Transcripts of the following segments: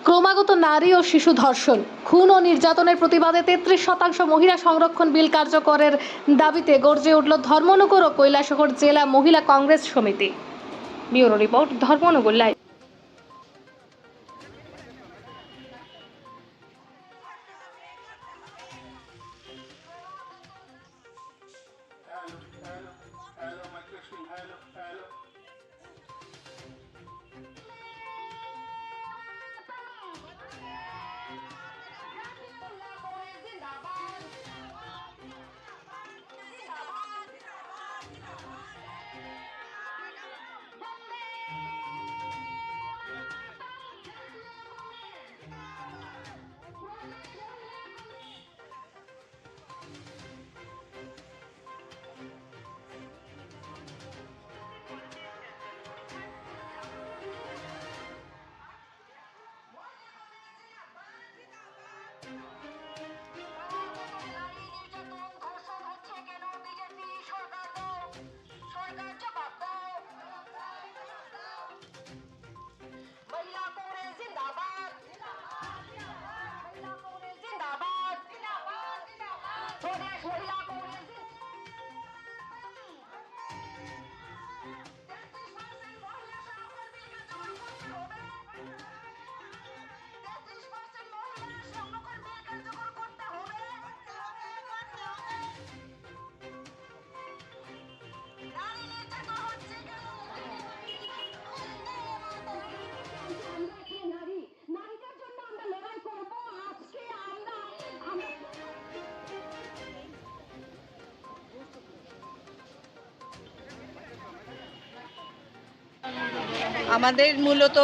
ক্রমাগত নারী ও শিশু ধর্ষণ, খুন ও নির্যাতনের প্রতিবাদে 33% মহিলা সংরক্ষণ বিল কার্যকরের দাবিতে গর্জে উঠল ধর্মনগর ও কৈলাসহর জেলা মহিলা কংগ্রেস সমিতি। Bureau report, Dharmanagar live. আমাদের মূলত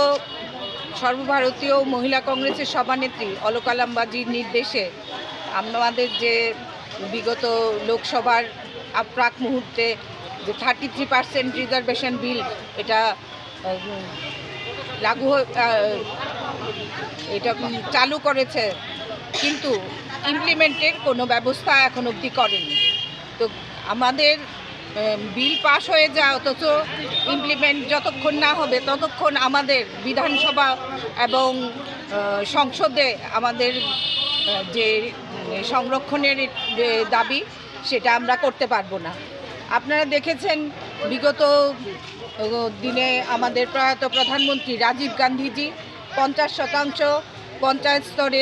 সর্বভারতীয় মহিলা কংগ্রেসের সভানেত্রী অলকা লাম্বাজির নির্দেশে আমাদের যে বিগত লোকসভার প্রাক মুহূর্তে যে 33% রিজার্ভেশন বিল এটা এটা চালু করেছে, কিন্তু ইমপ্লিমেন্টের কোনো ব্যবস্থা এখন অবধি করেনি। তো আমাদের বিল পাস হয়ে যায়, অথচ ইমপ্লিমেন্ট যতক্ষণ না হবে ততক্ষণ আমাদের বিধানসভা এবং সংসদে আমাদের যে সংরক্ষণের দাবি সেটা আমরা করতে পারবো না। আপনারা দেখেছেন বিগত দিনে আমাদের প্রয়াত প্রধানমন্ত্রী রাজীব গান্ধীজি 50% পঞ্চায়েত স্তরে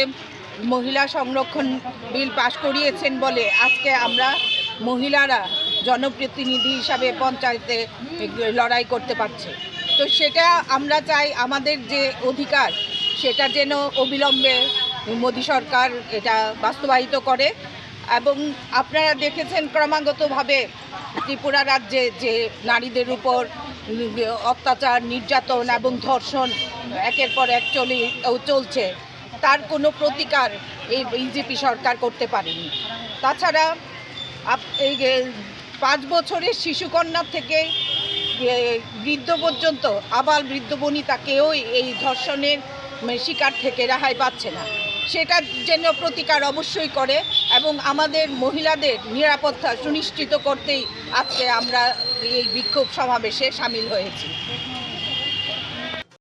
মহিলা সংরক্ষণ বিল পাশ করিয়েছেন বলে আজকে আমরা মহিলারা জনপ্রতিনিধি হিসাবে পঞ্চায়েতে লড়াই করতে পারছে। তো সেটা আমরা চাই, আমাদের যে অধিকার সেটা যেন অবিলম্বে মোদী সরকার এটা বাস্তবায়িত করে। এবং আপনারা দেখেছেন ক্রমাগতভাবে ত্রিপুরা রাজ্যে যে নারীদের উপর অত্যাচার, নির্যাতন এবং ধর্ষণ একের পর এক চলছে, তার কোনো প্রতিকার এই বিজেপি সরকার করতে পারেনি। তাছাড়া এই 5 বছরের শিশুকন্যা থেকে বৃদ্ধ পর্যন্ত, আবাল বৃদ্ধ বনিতা কেউই এই ধর্ষণের শিকার থেকে রেহাই পাচ্ছে না। সেটার জন্য প্রতিকার অবশ্যই করে এবং আমাদের মহিলাদের নিরাপত্তা সুনিশ্চিত করতেই আজকে আমরা এই বিক্ষোভ সমাবেশে সামিল হয়েছি।